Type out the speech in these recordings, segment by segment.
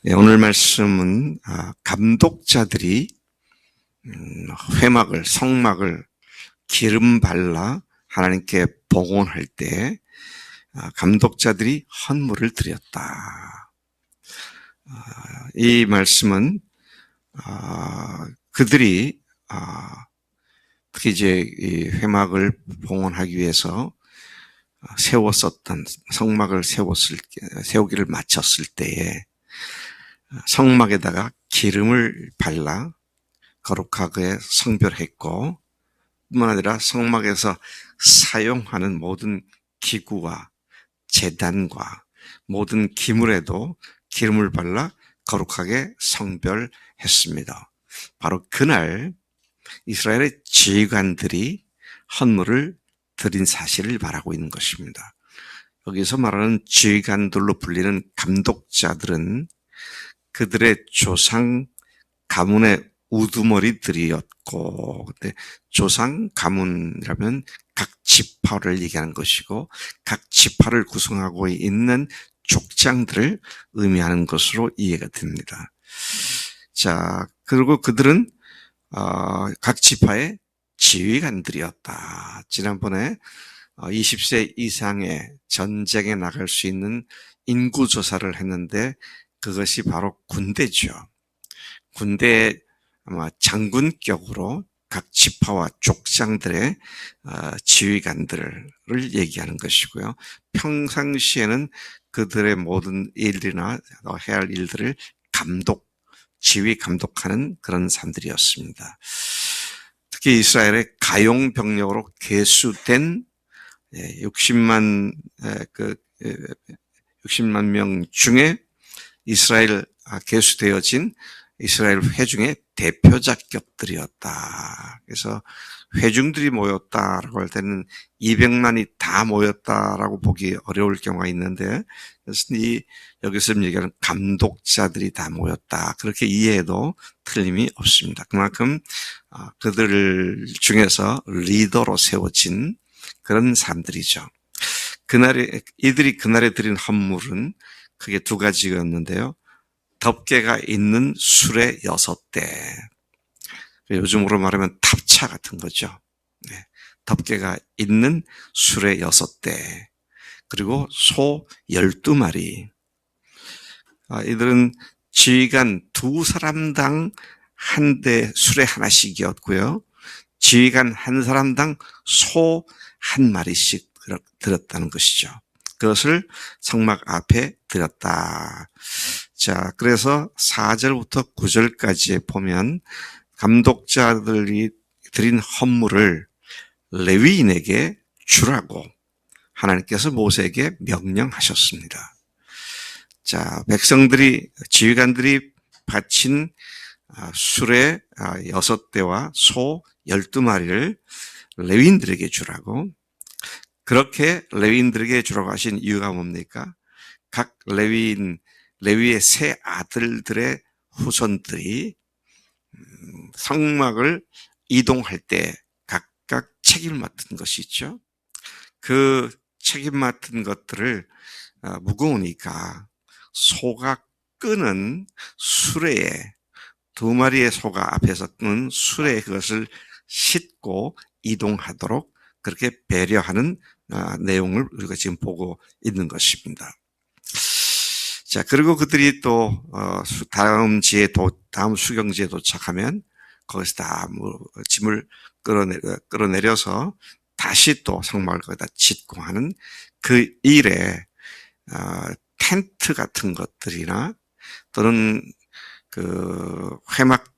네, 오늘 말씀은 감독자들이 회막을 성막을 기름 발라 하나님께 봉헌할 때 감독자들이 헌물을 드렸다. 이 말씀은 그들이 특히 이제 이 회막을 봉헌하기 위해서 세웠었던 성막을 세우기를 마쳤을 때에 성막에다가 기름을 발라 거룩하게 성별했고, 뿐만 아니라 성막에서 사용하는 모든 기구와 제단과 모든 기물에도 기름을 발라 거룩하게 성별했습니다. 바로 그날 이스라엘의 지휘관들이 헌물을 드린 사실을 말하고 있는 것입니다. 여기서 말하는 지휘관들로 불리는 감독자들은 그들의 조상 가문의 우두머리들이었고, 근데 조상 가문이라면 각 지파를 얘기하는 것이고, 각 지파를 구성하고 있는 족장들을 의미하는 것으로 이해가 됩니다. 자, 그리고 그들은 각 지파의 지휘관들이었다. 지난번에 20세 이상의 전쟁에 나갈 수 있는 인구조사를 했는데 그것이 바로 군대죠. 군대의 아마 장군격으로 각 지파와 족장들의 지휘관들을 얘기하는 것이고요. 평상시에는 그들의 모든 일이나 해야 할 일들을 지휘 감독하는 그런 사람들이었습니다. 특히 이스라엘의 가용 병력으로 계수된 60만 명 중에 이스라엘 계수되어진 이스라엘 회중의 대표자격들이었다. 그래서 회중들이 모였다라고 할 때는 200만이 다 모였다라고 보기 어려울 경우가 있는데, 그래서 여기서 얘기하는 감독자들이 다 모였다. 그렇게 이해해도 틀림이 없습니다. 그만큼 그들 중에서 리더로 세워진 그런 사람들이죠. 이들이 그날에 드린 헌물은 크게 두 가지였는데요. 덮개가 있는 수레 6대. 요즘으로 말하면 탑차 같은 거죠. 덮개가 있는 수레 6대. 그리고 소 12마리. 이들은 지휘관 2사람당 한 대 수레 하나씩이었고요. 지휘관 한 사람당 소 1마리씩 들었다는 것이죠. 그것을 성막 앞에 드렸다. 자, 그래서 4절부터 9절까지에 보면 감독자들이 드린 헌물을 레위인에게 주라고 하나님께서 모세에게 명령하셨습니다. 자, 지휘관들이 바친 수레 6대와 소 12마리를 레위인들에게 주라고, 그렇게 레위인들에게 주라고 하신 이유가 뭡니까? 각 레위의 세 아들들의 후손들이 성막을 이동할 때 각각 책임을 맡은 것이 있죠. 그 책임 맡은 것들을 무거우니까 소가 끄는 수레에 2마리의 소가 앞에서 끄는 수레에 그것을 싣고 이동하도록 그렇게 배려하는 내용을 우리가 지금 보고 있는 것입니다. 자, 그리고 그들이 또 다음 수경지에 도착하면 거기서 다 짐을 끌어내려서 다시 또 성막을 거기다 짓고 하는 그 일에 텐트 같은 것들이나 또는 회막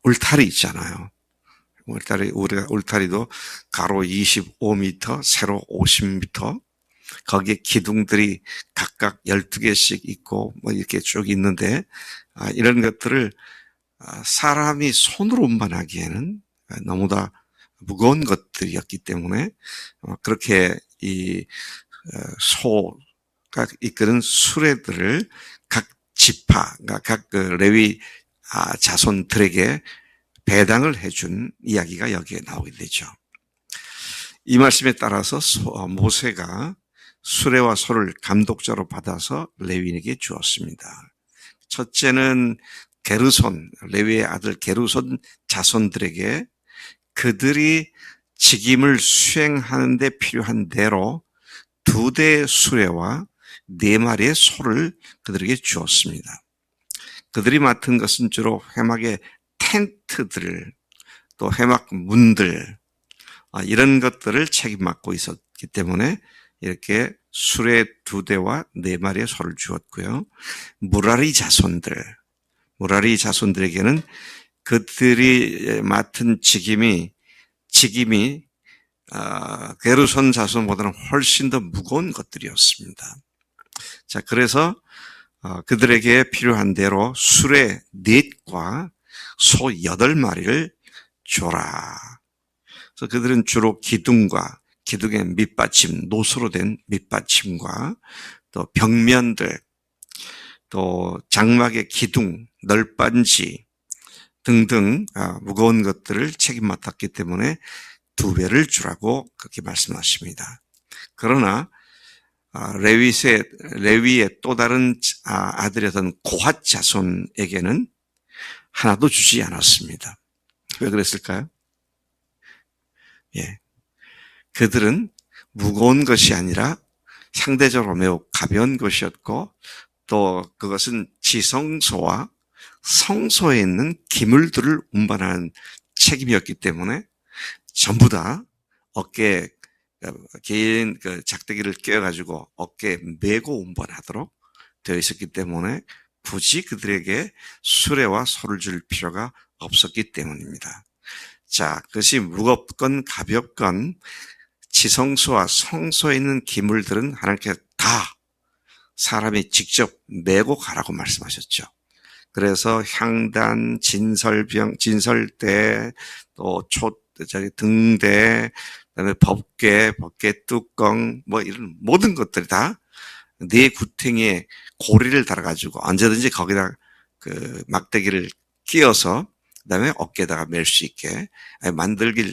울타리 있잖아요. 울타리도 가로 25m, 세로 50m, 거기에 기둥들이 각각 12개씩 있고 이렇게 쭉 있는데, 이런 것들을 사람이 손으로 운반하기에는 너무나 무거운 것들이었기 때문에 그렇게 이 소가 이끄는 수레들을 각 지파, 각 레위 자손들에게 배당을 해준 이야기가 여기에 나오게 되죠. 이 말씀에 따라서 모세가 수레와 소를 감독자로 받아서 레위인에게 주었습니다. 첫째는 게르손, 레위의 아들 게르손 자손들에게 그들이 직임을 수행하는 데 필요한 대로 2대의 수레와 4마리의 소를 그들에게 주었습니다. 그들이 맡은 것은 주로 회막의 텐트들, 또 회막 문들, 이런 것들을 책임 맡고 있었기 때문에 이렇게 수레 2대와 4마리의 소를 주었고요. 무라리 자손들에게는 그들이 맡은 직임이 게르손 자손보다는 훨씬 더 무거운 것들이었습니다. 자, 그래서 그들에게 필요한 대로 수레 4과 소 8마리를 줘라. 그래서 그들은 주로 기둥의 밑받침, 노소로 된 밑받침과 또 벽면들, 또 장막의 기둥, 널빤지 등등 무거운 것들을 책임 맡았기 때문에 2배를 주라고 그렇게 말씀하십니다. 그러나 레위의 또 다른 아들이었던 고핫 자손에게는 하나도 주지 않았습니다. 왜 그랬을까요? 예. 그들은 무거운 것이 아니라 상대적으로 매우 가벼운 것이었고, 또 그것은 지성소와 성소에 있는 기물들을 운반하는 책임이었기 때문에 전부 다 어깨에 긴 작대기를 껴가지고 어깨에 메고 운반하도록 되어 있었기 때문에 굳이 그들에게 수레와 소를 줄 필요가 없었기 때문입니다. 자, 그것이 무겁건 가볍건 지성소와 성소에 있는 기물들은 하나님께서 다 사람이 직접 메고 가라고 말씀하셨죠. 그래서 향단, 진설대, 또 등대, 그다음에 법궤 뚜껑, 이런 모든 것들이 다 네 구탱이에 고리를 달아가지고 언제든지 거기다 그 막대기를 끼워서 그다음에 어깨에다가 멜 수 있게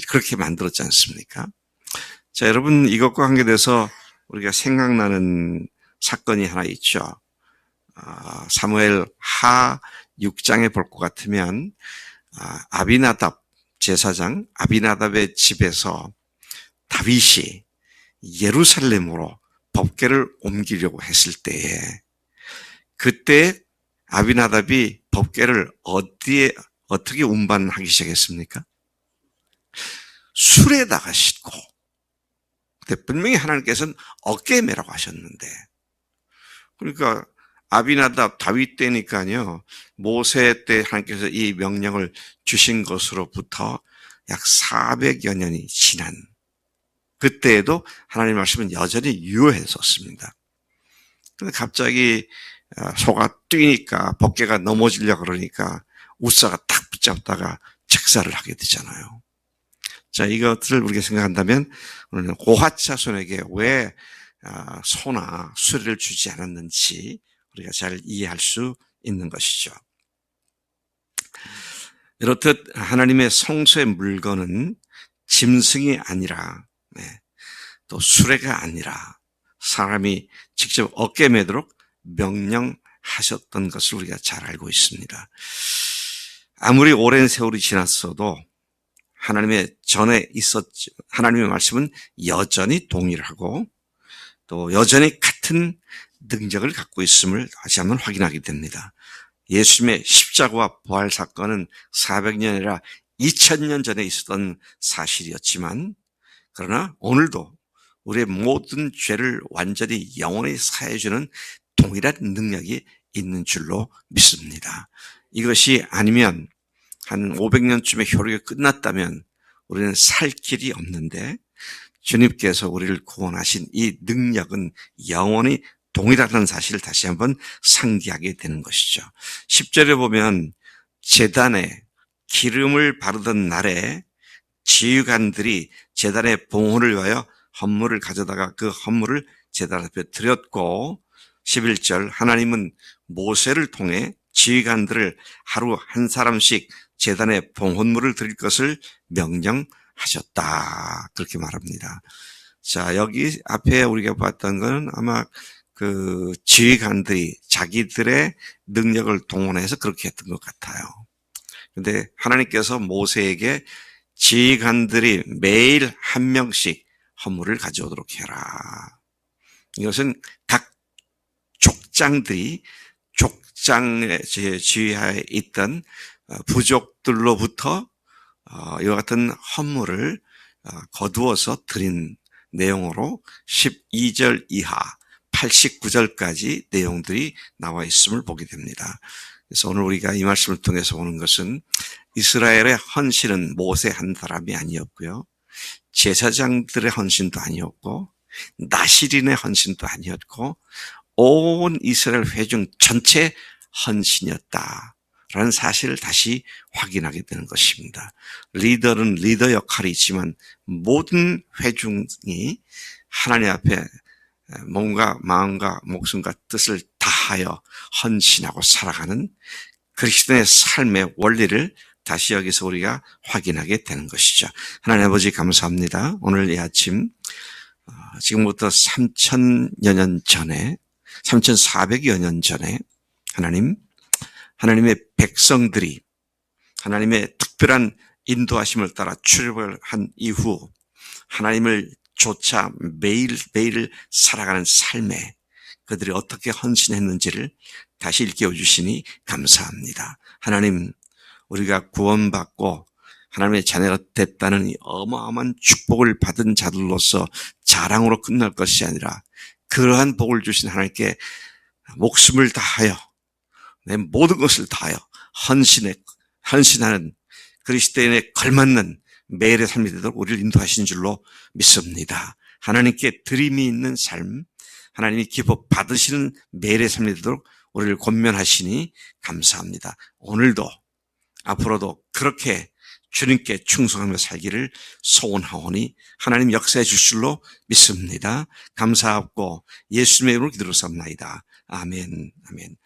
그렇게 만들었지 않습니까? 자, 여러분, 이것과 관계돼서 우리가 생각나는 사건이 하나 있죠. 사무엘 하 6장에 볼 것 같으면 아비나답 제사장 아비나답의 집에서 다윗이 예루살렘으로 법궤를 옮기려고 했을 때에 그때 아비나답이 법궤를 어떻게 운반하기 시작했습니까? 수레에다가 싣고, 근데 분명히 하나님께서는 어깨에 매라고 하셨는데, 그러니까 아비나답 다윗 때니까요, 모세 때 하나님께서 이 명령을 주신 것으로부터 약 400여 년이 지난 그때에도 하나님의 말씀은 여전히 유효했었습니다. 그런데 갑자기 소가 뛰니까 법궤가 넘어지려고 그러니까 우사가 탁 붙잡다가 즉사를 하게 되잖아요. 자, 이것을 우리가 생각한다면 오늘 고핫 자손에게 왜 소나 수레를 주지 않았는지 우리가 잘 이해할 수 있는 것이죠. 이렇듯 하나님의 성소의 물건은 짐승이 아니라, 또 수레가 아니라 사람이 직접 어깨에 매도록 명령하셨던 것을 우리가 잘 알고 있습니다. 아무리 오랜 세월이 지났어도 하나님의 말씀은 여전히 동일하고 또 여전히 같은 능력을 갖고 있음을 다시 한번 확인하게 됩니다. 예수님의 십자가와 부활 사건은 400년이라 2000년 전에 있었던 사실이었지만, 그러나 오늘도 우리의 모든 죄를 완전히 영원히 사해주는 동일한 능력이 있는 줄로 믿습니다. 이것이 아니면 한 500년쯤에 효력이 끝났다면 우리는 살 길이 없는데, 주님께서 우리를 구원하신 이 능력은 영원히 동일하다는 사실을 다시 한번 상기하게 되는 것이죠. 10절에 보면 제단에 기름을 바르던 날에 지휘관들이 제단의 봉헌을 위하여 헌물을 가져다가 그 헌물을 제단 앞에 드렸고, 11절 하나님은 모세를 통해 지휘관들을 하루 한 사람씩 제단에 봉헌물을 드릴 것을 명령하셨다. 그렇게 말합니다. 자, 여기 앞에 우리가 봤던 거는 아마 그 지휘관들이 자기들의 능력을 동원해서 그렇게 했던 것 같아요. 근데 하나님께서 모세에게 지휘관들이 매일 한 명씩 헌물을 가져오도록 해라. 이것은 각 족장들이 족장의 지휘하에 있던 부족들로부터 이와 같은 헌물을 거두어서 드린 내용으로 12절 이하 89절까지 내용들이 나와 있음을 보게 됩니다. 그래서 오늘 우리가 이 말씀을 통해서 보는 것은 이스라엘의 헌신은 모세 한 사람이 아니었고요. 제사장들의 헌신도 아니었고 나시린의 헌신도 아니었고 온 이스라엘 회중 전체 헌신이었다라는 사실을 다시 확인하게 되는 것입니다. 리더는 리더 역할이 있지만 모든 회중이 하나님 앞에 몸과 마음과 목숨과 뜻을 다하여 헌신하고 살아가는 그리스도의 삶의 원리를 다시 여기서 우리가 확인하게 되는 것이죠. 하나님 아버지 감사합니다. 오늘 이 아침 지금부터 3,000여 년 전에 3,400여 년 전에 하나님의 백성들이 하나님의 특별한 인도하심을 따라 출애굽을 한 이후 하나님을 조차 매일매일 살아가는 삶에 그들이 어떻게 헌신했는지를 다시 일깨워 주시니 감사합니다. 하나님, 우리가 구원받고 하나님의 자녀가 됐다는 이 어마어마한 축복을 받은 자들로서 자랑으로 끝날 것이 아니라 그러한 복을 주신 하나님께 목숨을 다하여 내 모든 것을 다하여 헌신하는 그리스도인에 걸맞는 매일의 삶이 되도록 우리를 인도하신 줄로 믿습니다. 하나님께 드림이 있는 삶, 하나님이 기뻐 받으시는 매일의 삶이 되도록 우리를 권면하시니 감사합니다. 오늘도 앞으로도 그렇게 주님께 충성하며 살기를 소원하오니 하나님 역사해 주실 줄로 믿습니다. 감사하고 예수님의 이름으로 기도로 삼나이다. 아멘. 아멘.